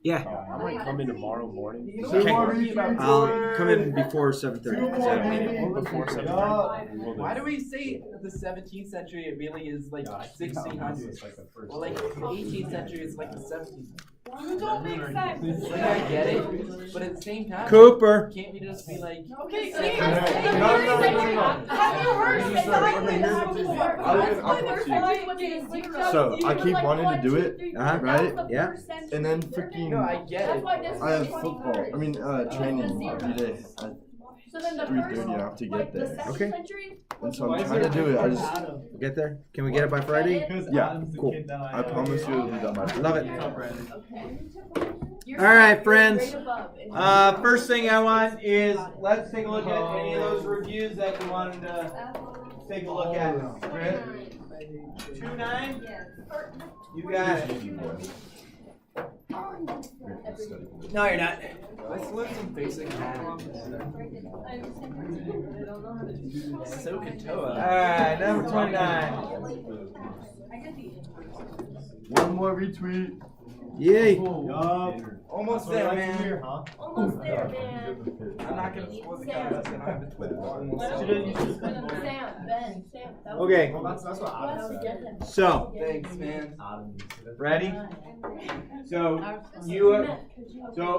Yeah. I might come in tomorrow morning. Okay. I'll come in before 7:30. Before 7:30. Why do we say the 17th century? It really is like 1600s. Well, like the 18th century is like the 17th. You don't make sense. Like I get it, but at the same time, Cooper. can't we just be like? Okay, No. have you heard of it? So I keep wanting to do it, right? Yeah. And then freaking, No, I get it. I have football. I mean, training every day at 3:30. I have to get there. Okay. And so I'm trying to do it. I just, We'll get there. Can we get it by Friday? yeah. Cool. I promise you it'll be done by Friday. Love it. All right, friends. First thing I want is let's take a look at any of those reviews that you wanted to take a look at. Right? 2-9. You got it. No, you're not. Let's learn some basic math. So Katoa. Alright, number 29. One more retweet. Yay. Almost there, man. Almost there, man. I'm not gonna split the contest. I don't have a twin. Sam, Ben, Sam. Okay. That's what Adam said. So, Thanks, man. ready? So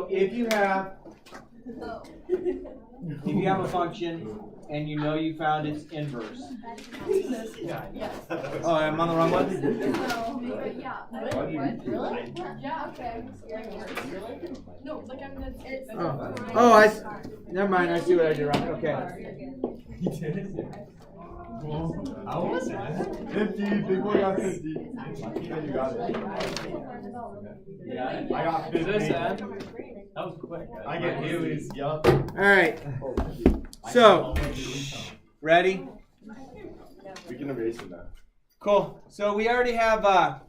if you have a function and you know you found its inverse. Oh, I'm on the wrong one? Yeah, okay. No, like I'm gonna. Never mind. I see what I did wrong. Okay. How was it? 50. Big boy got 50. And you got it. I got 50. That was quick. I get Haley's. Yup. All right. So, ready? We can erase it now. Cool. So we already have a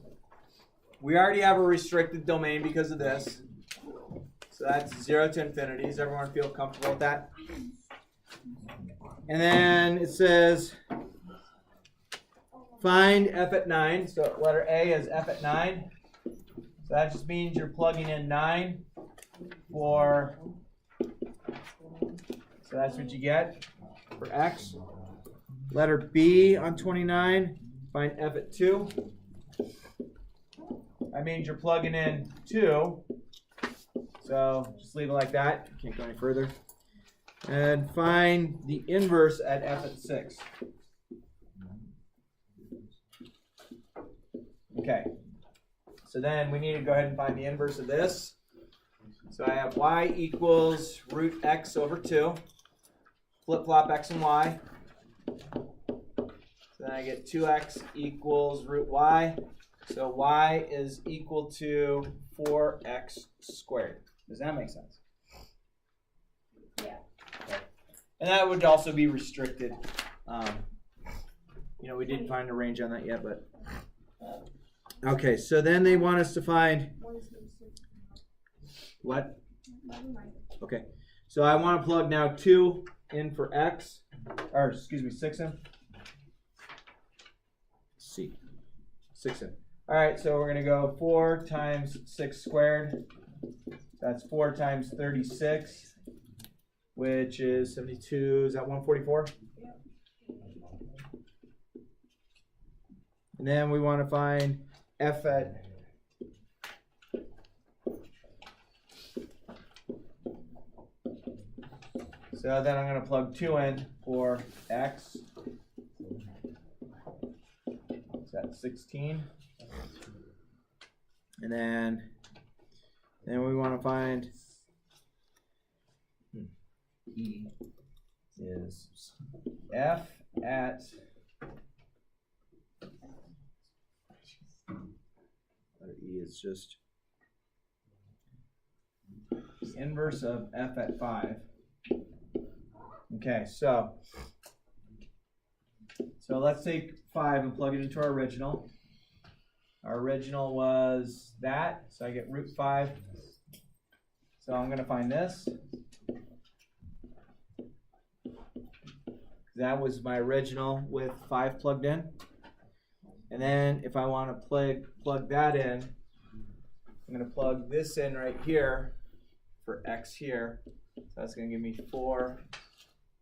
restricted domain because of this. So that's 0 to infinity. Does everyone feel comfortable with that? And then it says find f at 9. So letter A is f at 9. So that just means you're plugging in 9 for. So that's what you get for x. Letter B on 29. Find f at 2. That means you're plugging in 2. So just leave it like that. Can't go any further. And find the inverse at f at 6. Okay. So then we need to go ahead and find the inverse of this. So I have y equals root x over 2. Flip-flop x and y. So then I get 2x equals root y. So y is equal to 4x squared. Does that make sense? Yeah. Okay. And that would also be restricted. We didn't find a range on that yet, but. Okay, so then they want us to find. What? Okay, so I want to plug now 2 in for x, or excuse me, 6 in. C. 6 in. All right, so we're going to go 4 times 6 squared. That's 4 times 36, which is 72. Is that 144? Yeah. And then we want to find f at. So then I'm going to plug 2 in for x. Is that 16? And then we want to find E is f at E is just the inverse of f at 5. Okay, so let's take 5 and plug it into our original. Our original was that, so I get root 5. So I'm going to find this. That was my original with 5 plugged in. And then if I want to plug that in, I'm going to plug this in right here for x here. So that's going to give me 4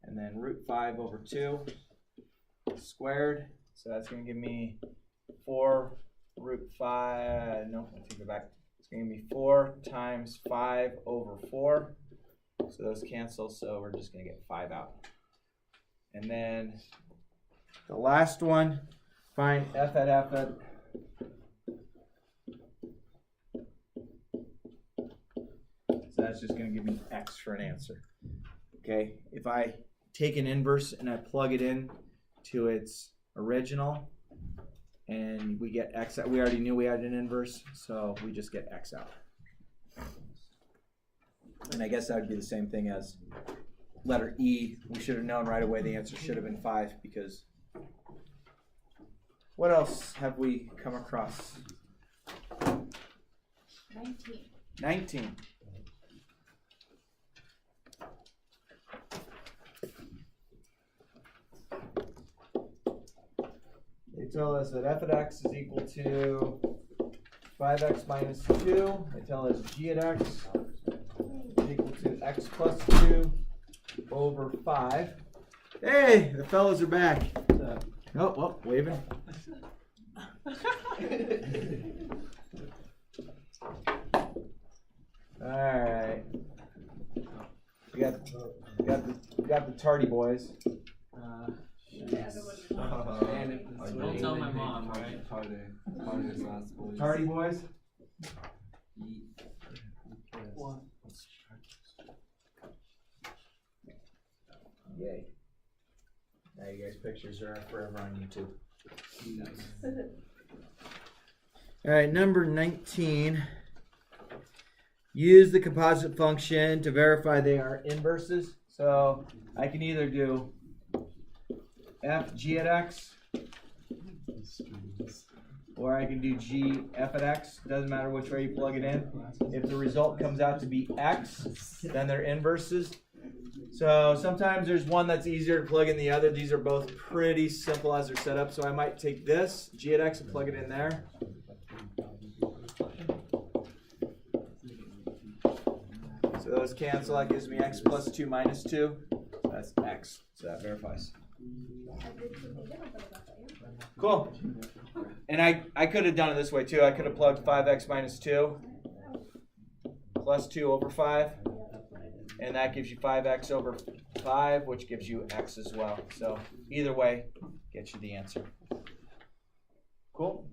and then root 5 over 2 squared. So that's going to give me 4 root 5, no, I take it back. It's going to give me 4 times 5 over 4. So those cancel, so we're just going to get 5 out. And then the last one, find f at f at. So that's just going to give me x for an answer. Okay, if I take an inverse and I plug it in to its original, and we get x out, we already knew we had an inverse, so we just get x out. And I guess that would be the same thing as letter E. We should have known right away the answer should have been 5, because what else have we come across? 19. They tell us that f at x is equal to 5x minus 2. They tell us g at x is equal to x plus 2 over 5. Hey, the fellows are back. Oh, well, waving. All right. We got the tardy boys. Don't tell my mom, right? Tardy boys. Yay. Now you guys' pictures are forever on YouTube. All right, number 19. Use the composite function to verify they are inverses. So I can either do f g at x, or I can do g f at x. Doesn't matter which way you plug it in. If the result comes out to be x, then they're inverses. So sometimes there's one that's easier to plug in the other. These are both pretty simple as they're set up. So I might take this, g at x, and plug it in there. So those cancel. That gives me x plus 2 minus 2. That's x. So that verifies. Cool. And I could have done it this way too. I could have plugged 5x minus 2 plus 2 over 5. And that gives you 5x over 5, which gives you x as well. So either way, gets you the answer. Cool?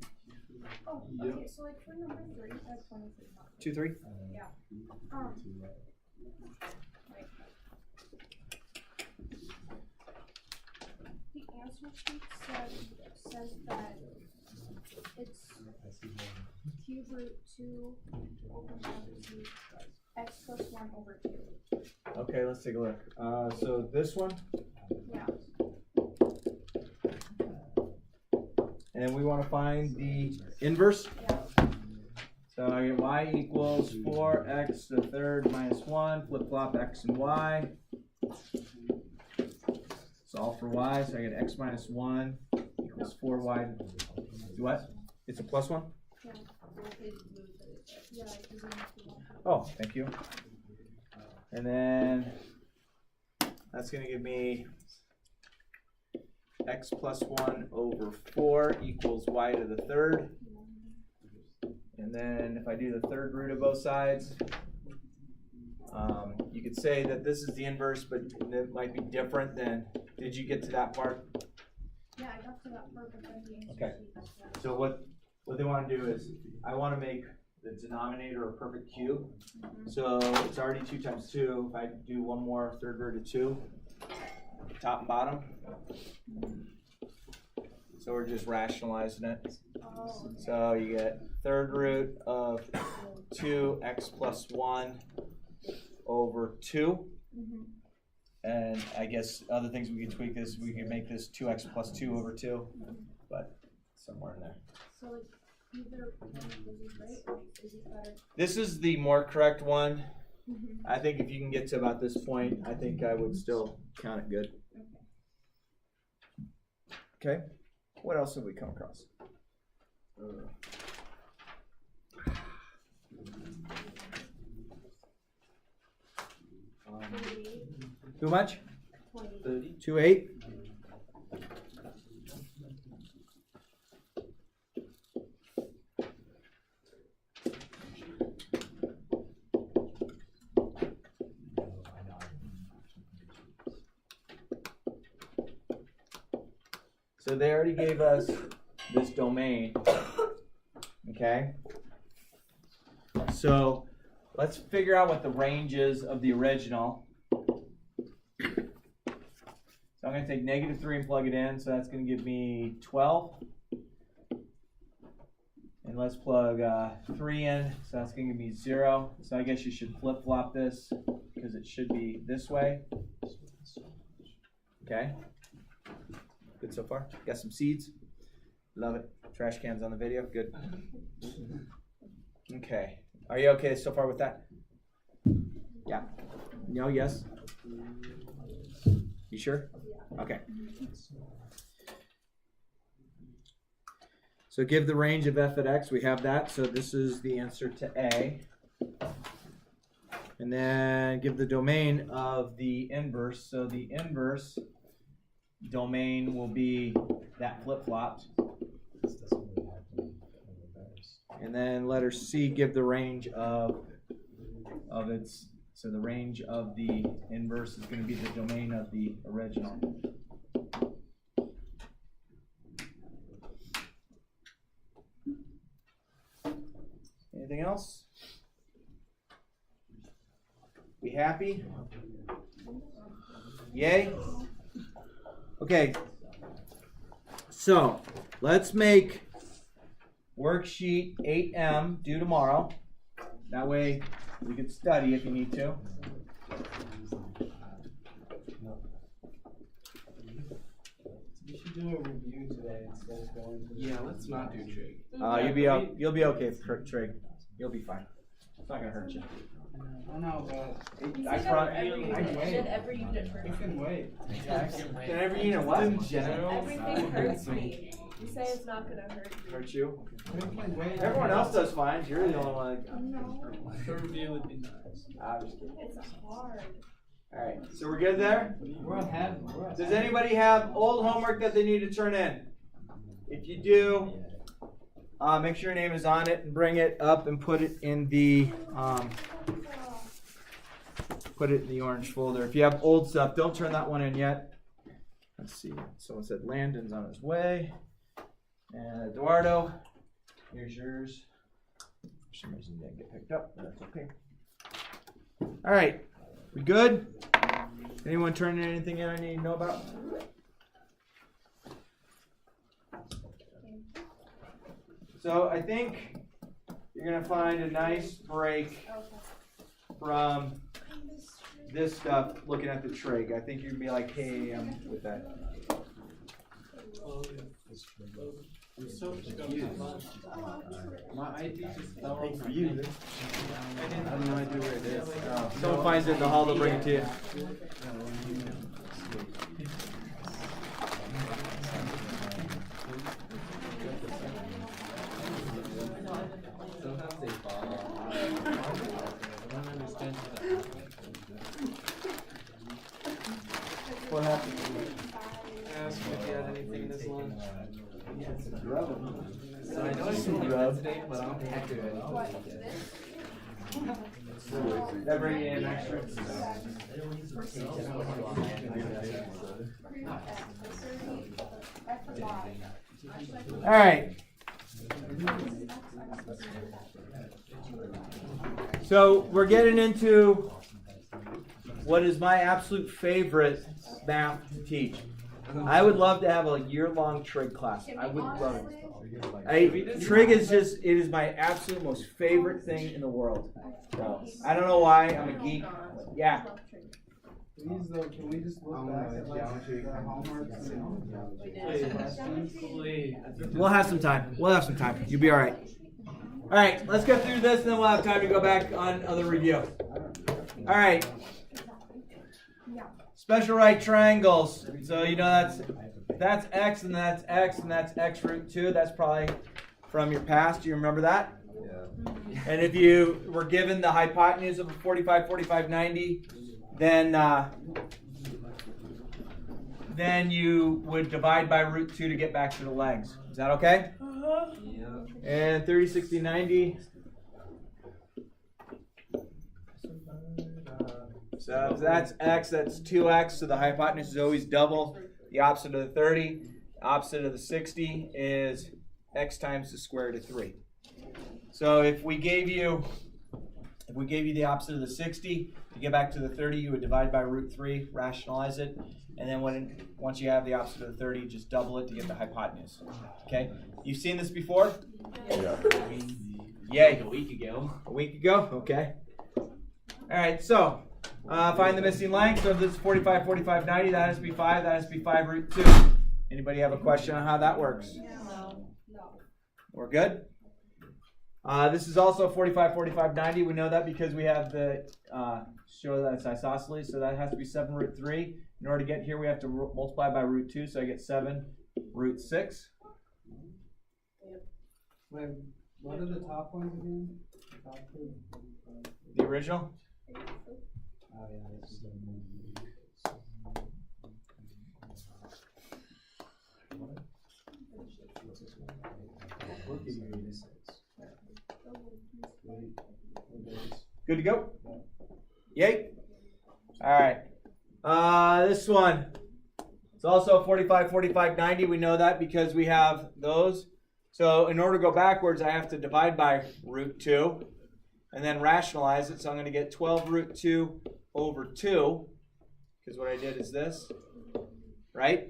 Oh, okay, so like for number 3, that's 23. 2, 3? Yeah. Like, the answer sheet says that it's cube root 2 over 2 x plus 1 over 2. Okay, let's take a look. So this one? Yeah. And we want to find the inverse? Yeah. So I get y equals 4x to the third minus 1. Flip-flop x and y. Solve for y. So I get x minus 1 equals 4y. What? It's a plus 1? Yeah. Oh, thank you. And then that's going to give me x plus 1 over 4 equals y to the third. And then if I do the third root of both sides, you could say that this is the inverse, but it might be different than, did you get to that part? Yeah, I got to that part, but then the answer Okay. sheet has that. So what they want to do is, I want to make the denominator a perfect cube. So it's already 2 times 2. If I do one more third root of 2, top and bottom. So we're just rationalizing it. Oh, okay. So you get third root of 2x plus 1 over 2. And I guess other things we could tweak this, we could make this 2x plus 2 over 2. But somewhere in there. So like either one of those is right, or is it better? This is the more correct one. I think if you can get to about this point, I think I would still count it good. Okay. What else have we come across? Too much? 30. 2/8. So they already gave us this domain, okay? So let's figure out what the range is of the original. So I'm going to take -3 and plug it in, so that's going to give me 12. And let's plug 3 in, so that's going to give me 0. So I guess you should flip-flop this, because it should be this way. Okay? Good so far? Got some seeds? Love it. Trash cans on the video? Good. Okay. Are you okay so far with that? Yeah. No, yes? You sure? Okay. So give the range of f at x. We have that. So this is the answer to A. And then give the domain of the inverse. So the inverse domain will be that flip-flopped. And then letter C, give the range of its, so the range of the inverse is going to be the domain of the original. Anything else? We happy? Yay? Okay, so let's make worksheet 8M due tomorrow. That way you can study if you need to. We should do a review today instead of going to. Yeah, let's not do trig. You'll be okay for trig. You'll be fine. It's not gonna hurt you. I know, but I wait. Every unit hurts. We can wait. Can every unit what? In general, Everything hurts me. You say it's not gonna hurt you. Hurt you? We can wait. Everyone else does fine. You're the only one. No, The review would be nice. I'm just kidding. it's hard. All right. So we're good there. We're ahead. Does anybody have old homework that they need to turn in? If you do, make sure your name is on it and bring it up and put it in the orange folder. If you have old stuff, don't turn that one in yet. Let's see. Someone said Landon's on his way. And Eduardo, here's yours. For some reason it didn't get picked up, but that's okay. All right. We good? Anyone turning anything in I need to know about? So I think you're going to find a nice break from this stuff looking at the trig. I think you're going to be like, hey, I'm with that. I'm so confused. My ID just fell Thanks off. for you. I have no idea where it is. If someone finds it in the hall, they'll bring it to you. sometimes they fall off. I don't understand that. What happened? Ask if you had anything this lunch. So I know it's only Wednesday, but I'm happy with it. That bring you in extra? All right. So we're getting into what is my absolute favorite math to teach. I would love to have a year-long trig class. I would love it. Trig is just, it is my absolute most favorite thing in the world. So, I don't know why, I'm a geek. Yeah. Please though, can we just look back at like the homework? Please. We'll have some time. You'll be all right. All right, let's go through this, and then we'll have time to go back on other review. All right. Special right triangles. So you know that's x and that's x and that's x root 2. That's probably from your past. Do you remember that? Yeah. And if you were given the hypotenuse of a 45, 45, 90, then then you would divide by root 2 to get back to the legs. Is that okay? Yeah. And 30, 60, 90. So if that's x, that's 2x, so the hypotenuse is always double. The opposite of the 30, opposite of the 60 is x times the square root of 3. So if we gave you the opposite of the 60, to get back to the 30, you would divide by root 3, rationalize it, and then once you have the opposite of the 30, just double it to get the hypotenuse. Okay? You've seen this before? Yeah. Yay. A week ago. A week ago? Okay. All right, so find the missing length. So if this is 45, 45, 90, that has to be 5. That has to be 5 root 2. Anybody have a question on how that works? No. We're good? This is also 45, 45, 90. We know that because we have the show that it's isosceles, so that has to be 7 root 3. In order to get here, we have to multiply by root 2, so I get 7 root 6. Wait, what are the top ones again? Top two? The original? Oh yeah, this is Good to go? Yay? All right. This one. It's also 45, 45, 90. We know that because we have those. So in order to go backwards, I have to divide by root 2 and then rationalize it. So I'm going to get 12 root 2 over 2 because what I did is this, right?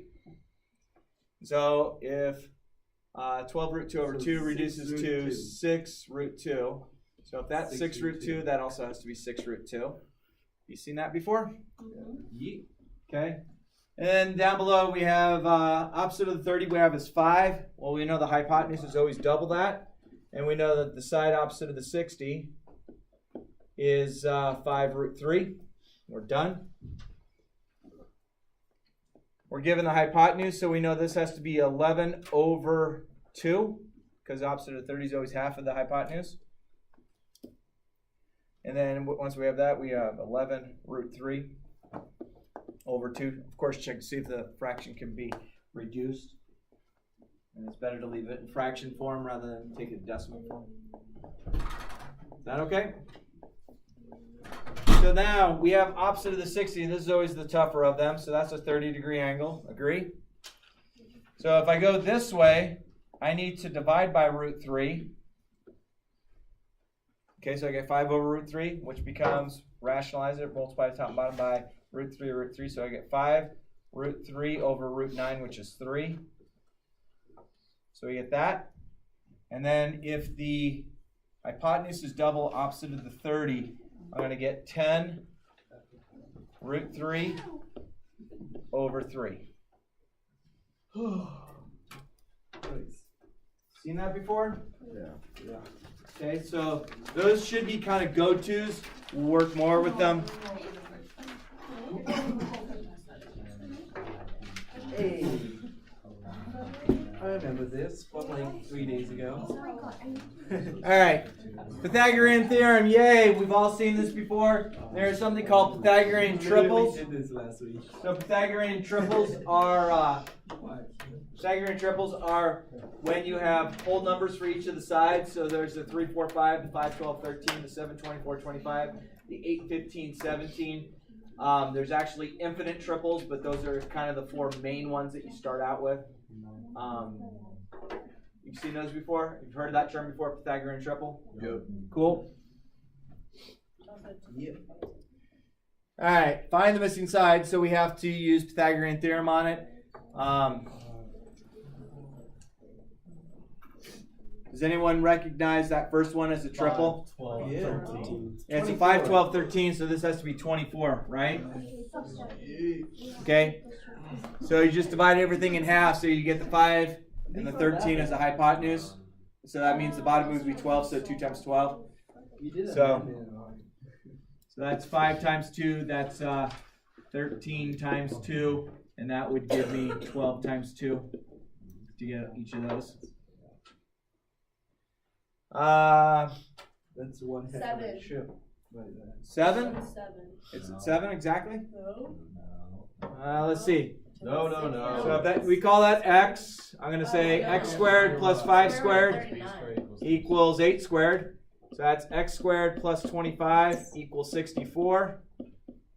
So if 12 root 2 over 2 reduces to 6 root 2. So if that's 6 root 2, that also has to be 6 root 2. You seen that before? Yeah. Okay. And then down below we have opposite of the 30 we have is 5. Well, we know the hypotenuse is always double that. And we know that the side opposite of the 60 is 5 root 3. We're done. We're given the hypotenuse, so we know this has to be 11 over 2, because opposite of 30 is always half of the hypotenuse. And then once we have that, we have 11 root 3 over 2. Of course, check to see if the fraction can be reduced. And it's better to leave it in fraction form rather than take it in decimal form. Is that okay? So now we have opposite of the 60, and this is always the tougher of them, so that's a 30-degree angle. Agree? So if I go this way, I need to divide by root 3. Okay, so I get 5 over root 3, which becomes, rationalize it, multiply the top and bottom by root 3, so I get 5 root 3 over root 9, which is 3. So we get that. And then if the hypotenuse is double opposite of the 30, I'm going to get 10 root 3 over 3. Seen that before? Yeah. Okay, so those should be kind of go-tos. We'll work more with them. Hey, I remember this from like 3 days ago. All right, Pythagorean Theorem, yay! We've all seen this before. There's something called Pythagorean Triples. We did this last week. So Pythagorean Triples are when you have whole numbers for each of the sides. So there's the 3, 4, 5, the 5, 12, 13, the 7, 24, 25, the 8, 15, 17. There's actually infinite triples, but those are kind of the 4 main ones that you start out with. You've seen those before? You've heard of that term before, Pythagorean triple? Yep. Cool. Yep. All right, find the missing side, so we have to use Pythagorean theorem on it. Does anyone recognize that first one as a triple? 12, Yeah. 13. Yeah, it's a 5, 12, 13, so this has to be 24, right? Okay, so you just divide everything in half, so you get the 5 and the 13 as the hypotenuse. So that means the bottom moves to be 12, so 2 times 12. So that's 5 times 2, that's 13 times 2, and that would give me 12 times 2 to get each of those. That's one heck of a trip. Right there. 7? 7. It's at 7 exactly? No. Let's see. No, no, no. So if that, we call that x, I'm going to say x squared plus 5 squared equals 8 squared. So that's x squared plus 25 equals 64.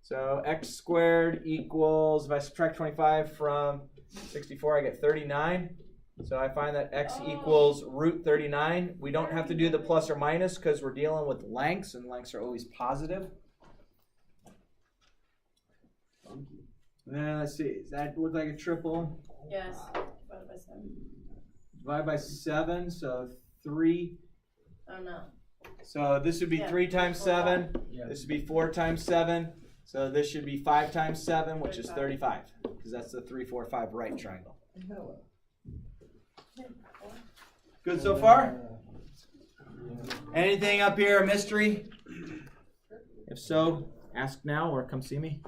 So x squared equals, if I subtract 25 from 64, I get 39. So I find that x equals root 39. We don't have to do the plus or minus because we're dealing with lengths, and lengths are always positive. Then let's see, does that look like a triple? Yes. Divided by 7. Divide by 7, so 3. Oh no. So this would be 3 times 7. This would be 4 times 7. So this should be 5 times 7, which is 35. Because that's the 3, 4, 5 right triangle. Good so far? Anything up here a mystery? If so, ask now or come see me.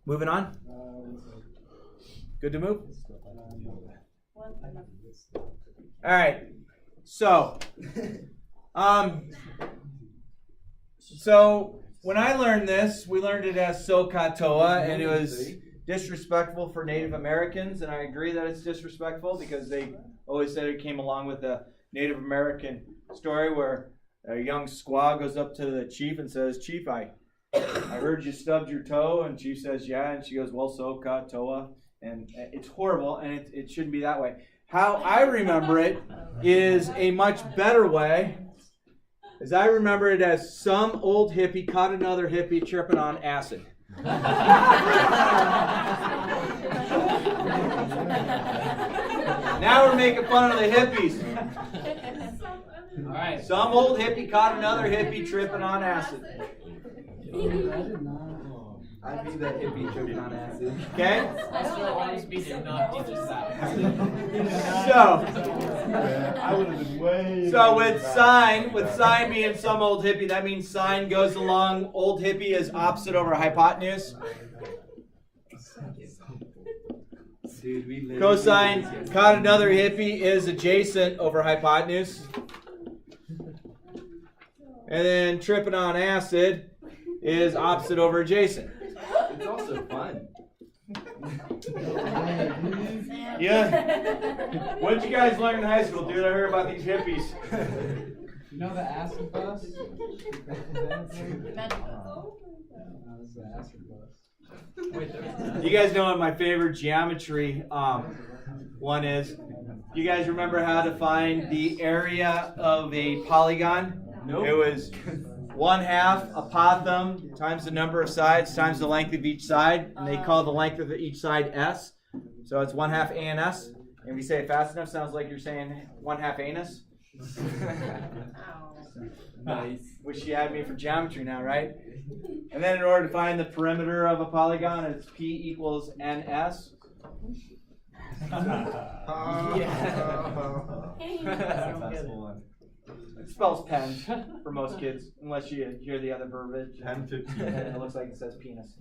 Moving on. Good to move? All right. So when I learned this, we learned it as so katoa, and it was disrespectful for Native Americans, and I agree that it's disrespectful because they always said it came along with the Native American story where a young squaw goes up to the chief and says, "Chief, I heard you stubbed your toe," and Chief says, "Yeah," and she goes, "Well, so katoa," and it's horrible, and it shouldn't be that way. How I remember it is a much better way, as I remember it as some old hippie caught another hippie tripping on acid. Now we're making fun of the hippies. All right. Some old hippie caught another hippie tripping on acid. I think that hippie tripping on acid. Okay? did not teach us that. I would have been way. So with sine being some old hippie, that means sine goes along. Old hippie is opposite over hypotenuse. Cosine caught another hippie is adjacent over hypotenuse. And then tripping on acid is opposite over adjacent. It's also fun. Yeah. What did you guys learn in high school, dude? I heard about these hippies. You know the acid bus? That's the acid bus. You guys know what my favorite geometry one is? You guys remember how to find the area of a polygon? Nope. It was 1/2 apothem times the number of sides times the length of each side, and they call the length of each side S. So it's 1/2 ANS. And if you say it fast enough, sounds like you're saying 1/2 anus. Nice. Wish you had me for geometry now, right? And then in order to find the perimeter of a polygon, it's P equals NS. It spells pen for most kids, unless you hear the other verbiage. 10-15. And it looks like it says penis.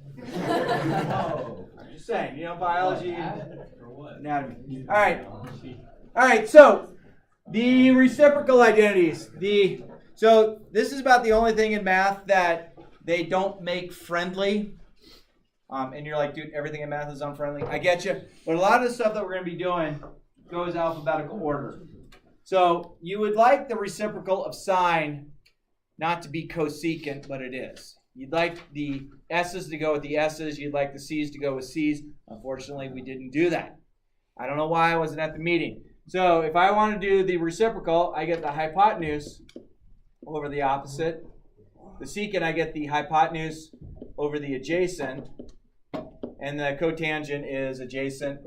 Just saying, you know, biology, anatomy. All right. So the reciprocal identities. So this is about the only thing in math that they don't make friendly. And you're like, dude, everything in math is unfriendly. I get you. But a lot of the stuff that we're going to be doing goes alphabetical order. So you would like the reciprocal of sine not to be cosecant, but it is. You'd like the S's to go with the S's. You'd like the C's to go with C's. Unfortunately, we didn't do that. I don't know why I wasn't at the meeting. So if I want to do the reciprocal, I get the hypotenuse over the opposite. The secant, I get the hypotenuse over the adjacent. And the cotangent is adjacent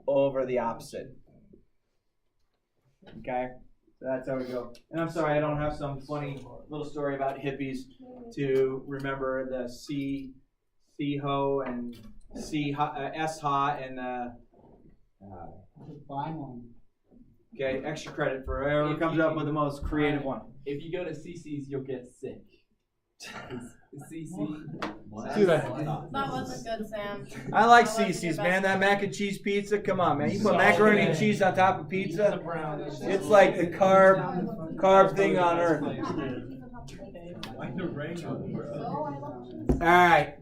over the opposite. Okay? So that's how we go. And I'm sorry, I don't have some funny little story about hippies to remember the C-ho and S-ha and okay, extra credit for whoever comes up with the most creative one. If you go to CC's, you'll get sick. CC. Dude, That wasn't good, Sam. I like CC's, man. That mac and cheese pizza. Come on, man. You put macaroni and cheese on top of pizza. It's like the carb thing on earth. All right.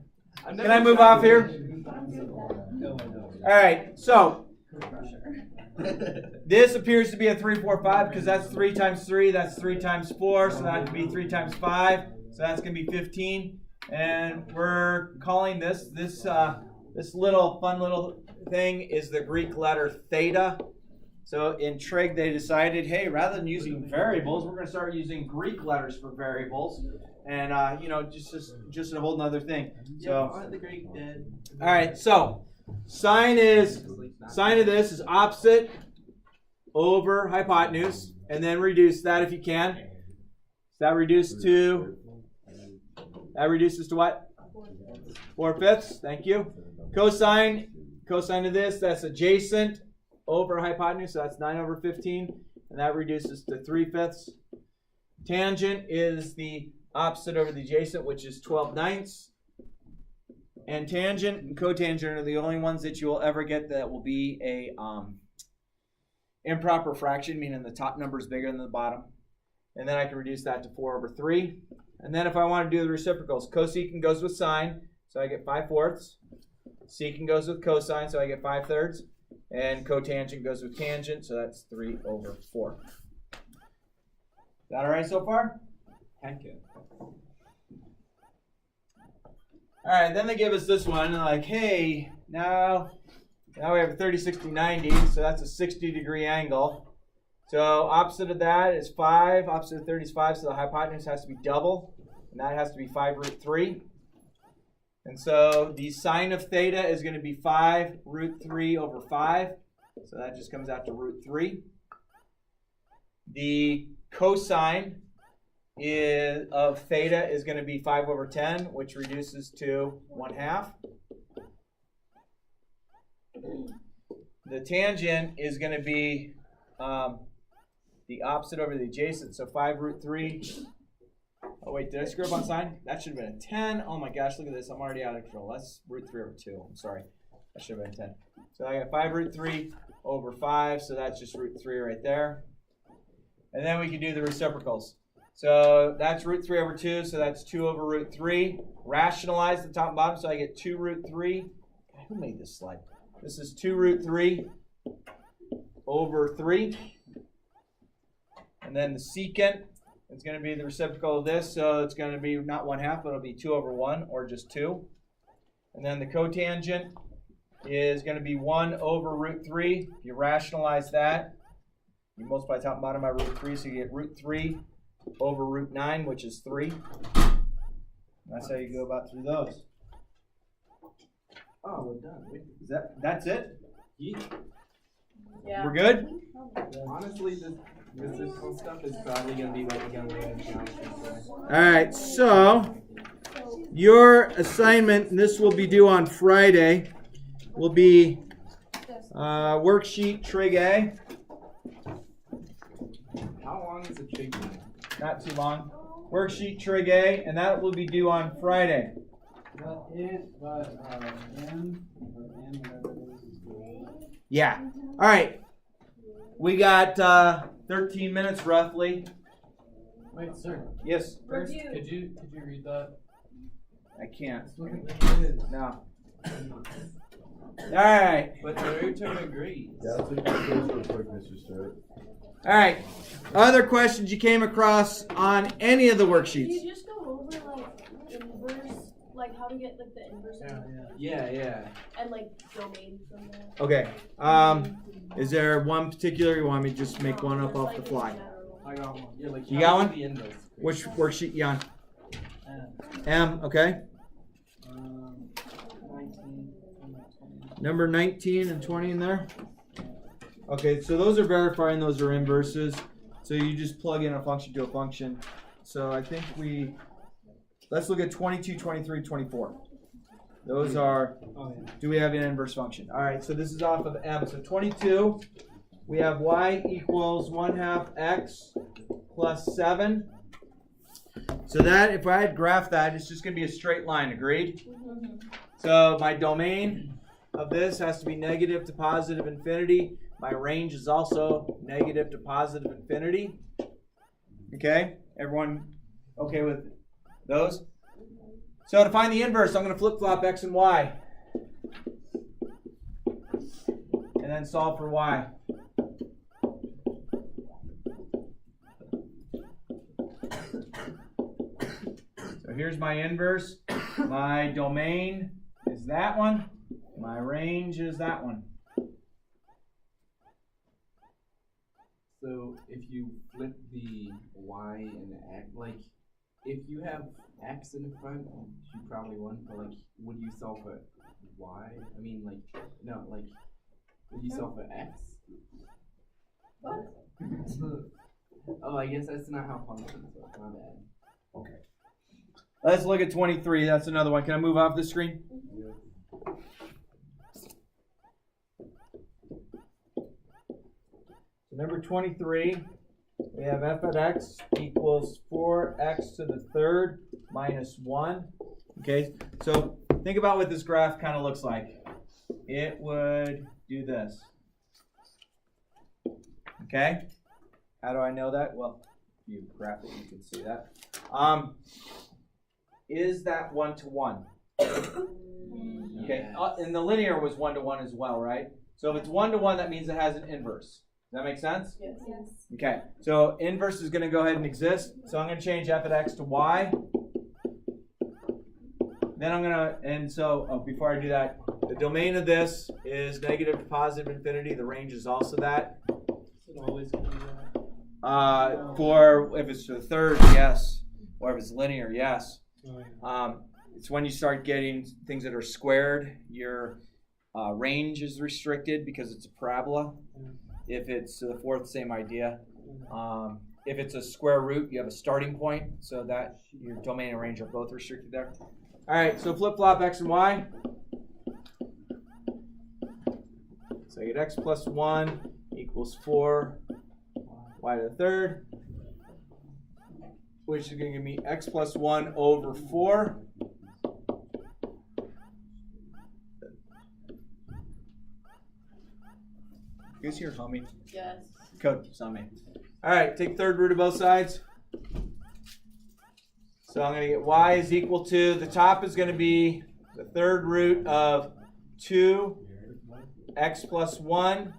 Can I move off here? All right, so this appears to be a 3, 4, 5 because that's 3 times 3, that's 3 times 4, so that could be 3 times 5, so that's going to be 15. And we're calling this little fun little thing is the Greek letter theta. So in trig, they decided, hey, rather than using variables, we're going to start using Greek letters for variables, and just a whole nother thing. So, the Greek did. all right. So, sine of this is opposite over hypotenuse, and then reduce that if you can. So that reduces to what? 4/5. Thank you. Cosine of this, that's adjacent over hypotenuse, so that's 9/15, and that reduces to 3/5. Tangent is the opposite over the adjacent, which is 12/9. And tangent and cotangent are the only ones that you will ever get that will be a improper fraction, meaning the top number is bigger than the bottom. And then I can reduce that to 4/3. And then if I want to do the reciprocals, cosecant goes with sine, so I get 5/4. Secant goes with cosine, so I get 5/3. And cotangent goes with tangent, so that's 3/4. Is that all right so far? Heck yeah. All right, then they give us this one, and like, hey, now we have a 30, 60, 90, so that's a 60-degree angle. So opposite of that is 5, opposite of 30 is 5, so the hypotenuse has to be double, and that has to be 5√3. And so the sine of theta is going to be 5√3/5, so that just comes out to √3. The cosine of theta is going to be 5/10, which reduces to 1/2. The tangent is going to be the opposite over the adjacent, so 5√3. Oh wait, did I screw up on sine? That should have been a 10. Oh my gosh, look at this. I'm already out of control. That's √3/2. I'm sorry. That should have been a 10. So I got 5√3/5, so that's just √3 right there. And then we can do the reciprocals. So that's √3/2, so that's 2/√3. Rationalize the top and bottom, so I get 2√3. Who made this slide? This is 2√3/3. And then the secant is going to be the reciprocal of this, so it's going to be not 1/2, but it'll be 2/1, or just 2. And then the cotangent is going to be 1/√3. If you rationalize that, you multiply top and bottom by √3, so you get √3/9, which is 3. And that's how you go about through those. Oh, we're done. That's it? Yeah. We're good? Honestly, this reciprocal stuff is probably going to be what we're going to learn in geometry. All right, so your assignment, and this will be due on Friday, will be worksheet trig A. How long is a trig? Not too long. Worksheet trig A, and that will be due on Friday. Yeah. All right. We got 13 minutes roughly. Wait, sir. Yes. First, could you read that? I can't. Look at the No. All right. But Naruto agrees. Yeah, let's take the quiz real quick, Mr. Stewart. All right. Other questions you came across on any of the Can worksheets? you just go over like inverse, like how to get like the inverse Yeah. and like domain from there? Okay. Is there one particular you want me to just make one up off the fly? I got one. Yeah, like You got one? The inverse. Which worksheet you on? M. Okay. 19. Number 19 and 20 in there. Okay, so those are verifying, those are inverses. So you just plug in a function to a function. So I think let's look at 22, 23, 24. Those are, do we have an inverse function? All right, so this is off of M. So 22, we have y equals 1/2 x plus 7. So that, if I had graphed that, it's just going to be a straight line, agreed? So my domain of this has to be negative to positive infinity. My range is also negative to positive infinity. Okay? Everyone okay with those? So to find the inverse, I'm going to flip-flop x and y. And then solve for y. So here's my inverse. My domain is that one. My range is that one. So if you flip the y and the x, like if you have x in the front, you probably won. But like, would you solve for y? I mean, like, no, like, would you solve for x? What? Oh, I guess that's not how functions work. My bad. Okay. Let's look at 23. That's another one. Can I move off the screen? So number 23, we have f at x equals 4x to the third minus 1. Okay, so think about what this graph kind of looks like. It would do this. Okay? How do I know that? Well, if you graph it, you can see that. Is that 1-to-1? Okay, and the linear was 1-to-1 as well, right? So if it's 1-to-1, that means it has an inverse. Does that make sense? Yes. Okay, so inverse is going to go ahead and exist. So I'm going to change f at x to y. Then I'm going to, and so before I do that, the domain of this is negative to positive infinity. The range is also that. It always comes out. For if it's to the third, yes. Or if it's linear, yes. Oh, yeah. It's when you start getting things that are squared, your range is restricted because it's a parabola. If it's to the fourth, same idea. If it's a square root, you have a starting point, so that your domain and range are both restricted there. All right, so flip-flop x and y. So you get x plus 1 equals 4 y to the third, which is going to give me x plus 1 over 4. You guys hear humming? Yes. Code summing. All right, take third root of both sides. So I'm going to get y is equal to, the top is going to be the third root of 2x plus 1,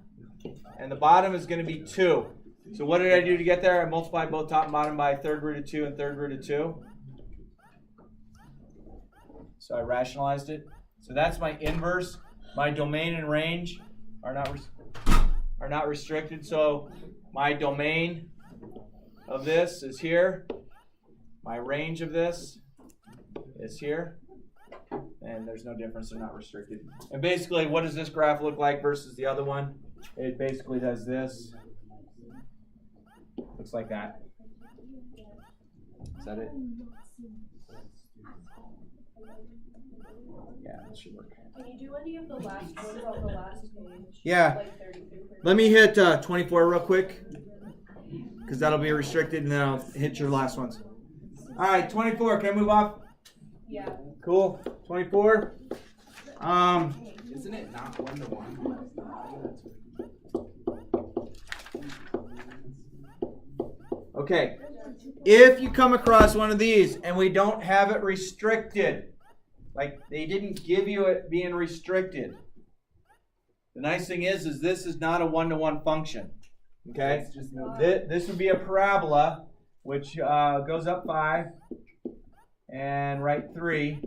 and the bottom is going to be 2. So what did I do to get there? I multiplied both top and bottom by third root of 2 and third root of 2. So I rationalized it. So that's my inverse. My domain and range are not restricted. So my domain of this is here. My range of this is here. And there's no difference. They're not restricted. And basically, what does this graph look like versus the other one? It basically does this. Looks like that. Is that it? Yeah, that should work. Can you do any of the last ones on the last page? Yeah. Like 33. Let me hit 24 real quick, because that'll be restricted, and then I'll hit your last ones. All right, 24. Can I move off? Yeah. Cool. 24. Isn't it not 1-to-1? Okay. If you come across one of these and we don't have it restricted, like they didn't give you it being restricted, the nice thing is this is not a 1-to-1 function. Okay? It's just no. This would be a parabola, which goes up 5 and right 3.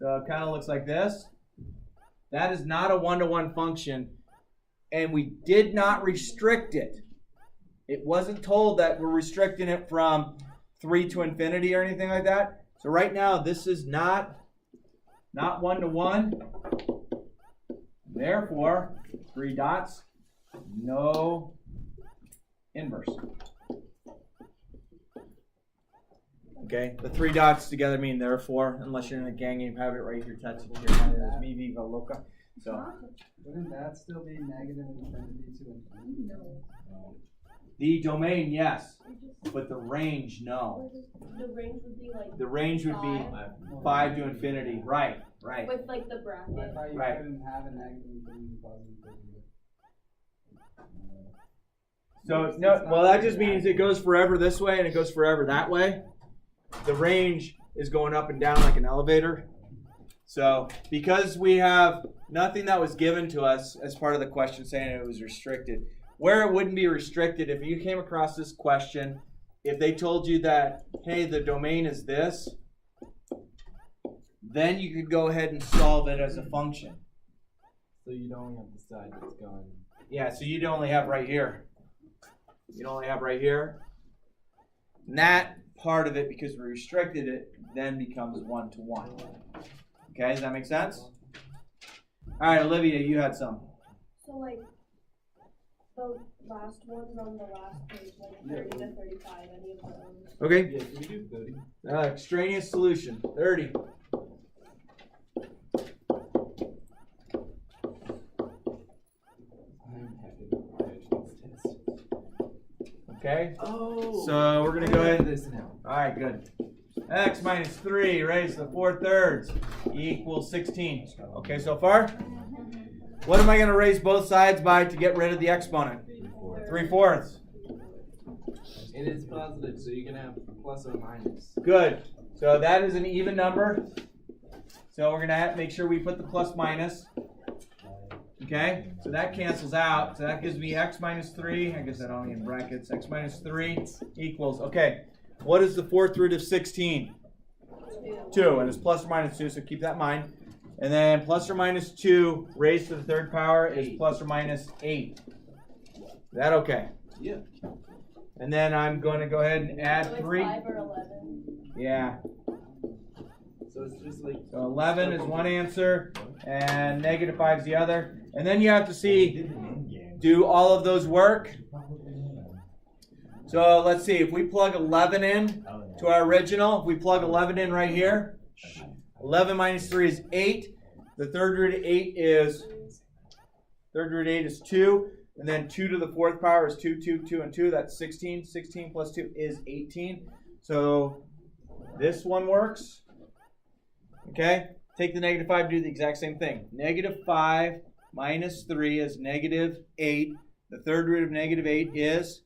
So it kind of looks like this. That is not a 1-to-1 function, and we did not restrict it. It wasn't told that we're restricting it from 3 to infinity or anything like that. So right now, this is not 1-to-1. Therefore, 3 dots, no inverse. Okay, the 3 dots together mean therefore, unless you're in a gang game, have it right here, touch it here. There's me, viva loca. So Wouldn't that still be negative infinity to infinity? No. the domain, yes, but the range, no. The range would be like The range would be 5 to infinity. Right. with like the bracket. I thought you Right. couldn't have a negative infinity positive infinity. So no, well that just means it goes forever this way and it goes forever that way. The range is going up and down like an elevator. So because we have nothing that was given to us as part of the question saying it was restricted, where it wouldn't be restricted, if you came across this question, if they told you that, hey, the domain is this, then you could go ahead and solve it as a function. So you'd only have the side that's going. Yeah, so you'd only have right here. You'd only have right here. And that part of it, because we restricted it, then becomes 1 to 1. Okay, does that make sense? All right, Olivia, you had some. So like the last ones on the last page, like 30 to 35, any of those. Okay. Yeah, can we do 30? Extraneous solution, 30. I'm happy with this test. Okay. Oh. So we're gonna go ahead. this now. All right, good. X minus 3 raised to the 4/3 equals 16. Okay, so far? What am I going to raise both sides by to get rid of the exponent? 3/4. It is positive, so you can have plus or minus. Good. So that is an even number. So we're going to have to make sure we put the plus minus. Okay, so that cancels out. So that gives me x minus 3. I guess I don't need in brackets. X minus 3 equals, okay. What is the 4th root of 16? 2. And it's plus or minus 2, so keep that in mind. And then plus or minus 2 raised to the 3rd power is plus or minus 8. Is that okay? Yeah. And then I'm going to go ahead and add So like 3. 5 or 11. Yeah. So it's just like. So 11 is one answer, and negative 5 is the other. And then you have to see, do all of those work? So let's see, if we plug 11 in to our original, if we plug 11 in right here, 11 minus 3 is 8. The 3rd root of 8 is 2. And then 2 to the 4th power is 2, 2, 2, and 2. That's 16. 16 plus 2 is 18. So this one works. Okay? Take the negative 5, do the exact same thing. Negative 5 minus 3 is negative 8. The 3rd root of negative 8 is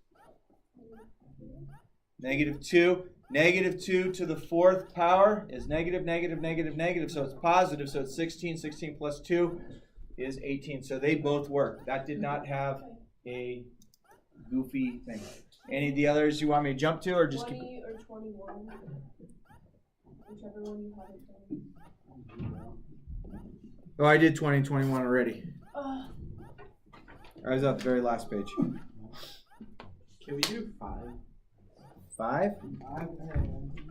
negative 2. Negative 2 to the 4th power is negative, negative, negative, negative. So it's positive. So it's 16. 16 plus 2 is 18. So they both work. That did not have a goofy thing. Any of the others you want me to jump to, or just 20 keep... or 21. Whichever one you haven't done. Oh, I did 20 and 21 already. Oh. I was at the very last page. Can we do 5? 5?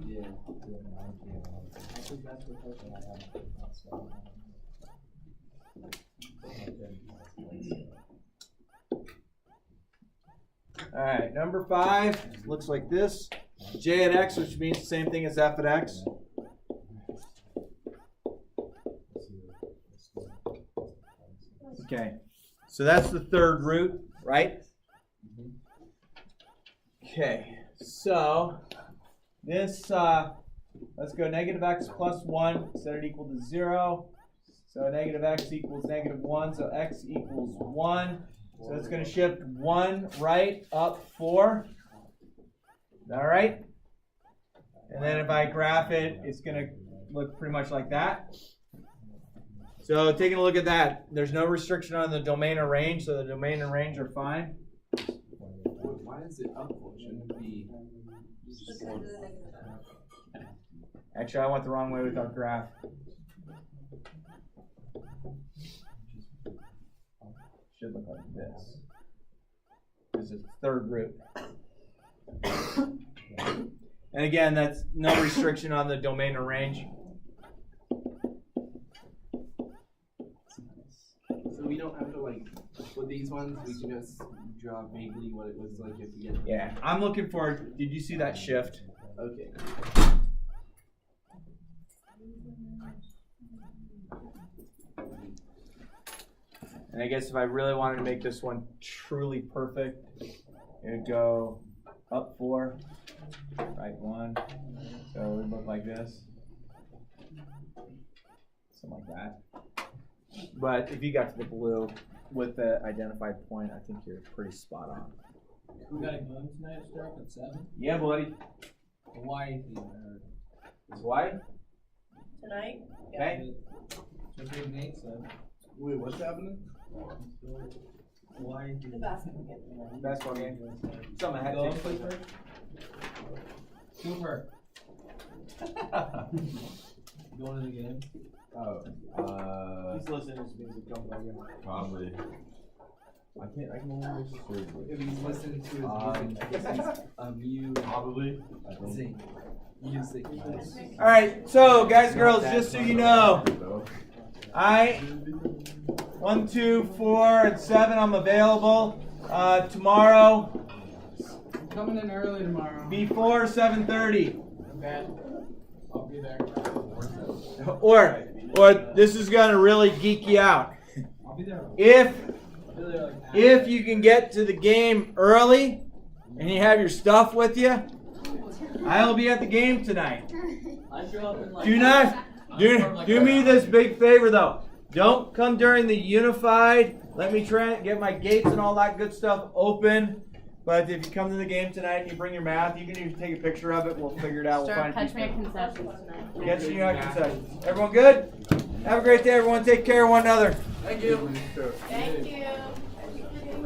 Yeah. I think that's the question I have. All right, number 5 looks like this. J at x, which means the same thing as f at x. Okay, so that's the 3rd root, right? Okay, so this, let's go negative x plus 1, set it equal to 0. So negative x equals negative 1, so x equals 1. So it's going to shift 1 right up 4. Is that all right? And then if I graph it, it's going to look pretty much like that. So taking a look at that, there's no restriction on the domain or range, so the domain and range are fine. Why is it up? Shouldn't it be just Actually, I went the wrong way with our graph. Should look like this. This is 3rd root. And again, that's no restriction on the domain or range. So we don't have to like, with these ones, we can just draw vaguely what it was like if we get. Yeah, I'm looking for, did you see that shift? Okay. And I guess if I really wanted to make this one truly perfect, it would go up 4, right 1. So it would look like this. Something like that. But if you got to the blue with the identified point, I think you're pretty spot on. We got a game tonight, start at 7. Yeah, buddy. Hawaii theme. is why. Tonight? Okay. Wait, what's happening? Why The basketball game. Basketball game. Something I had to take place. Cooper. Going to the game? He's listening to music. Don't play him. Probably. I can only make this word. If he's listening to his music, I guess he's a mute. Probably. I don't Sing. Music. All right. So, guys and girls, just so you know, know. 1, 2, 4, and 7. I'm available tomorrow Coming in early tomorrow. before 7:30. Okay. I'll be there. Or this is gonna really geek you out. I'll be there. If I'll be there like if you can get to the game early and you have your stuff with you, I'll be at the game tonight. I show up in like. Do not do me this big favor though. Don't come during the unified. Let me try and get my gates and all that good stuff open. But if you come to the game tonight and you bring your math, you can even take a picture of it. We'll figure it out. We'll find Catch me at people. concessions tonight. Catch you at concessions. Everyone good? Have a great day, everyone. Take care of one another. Thank you. Thank you.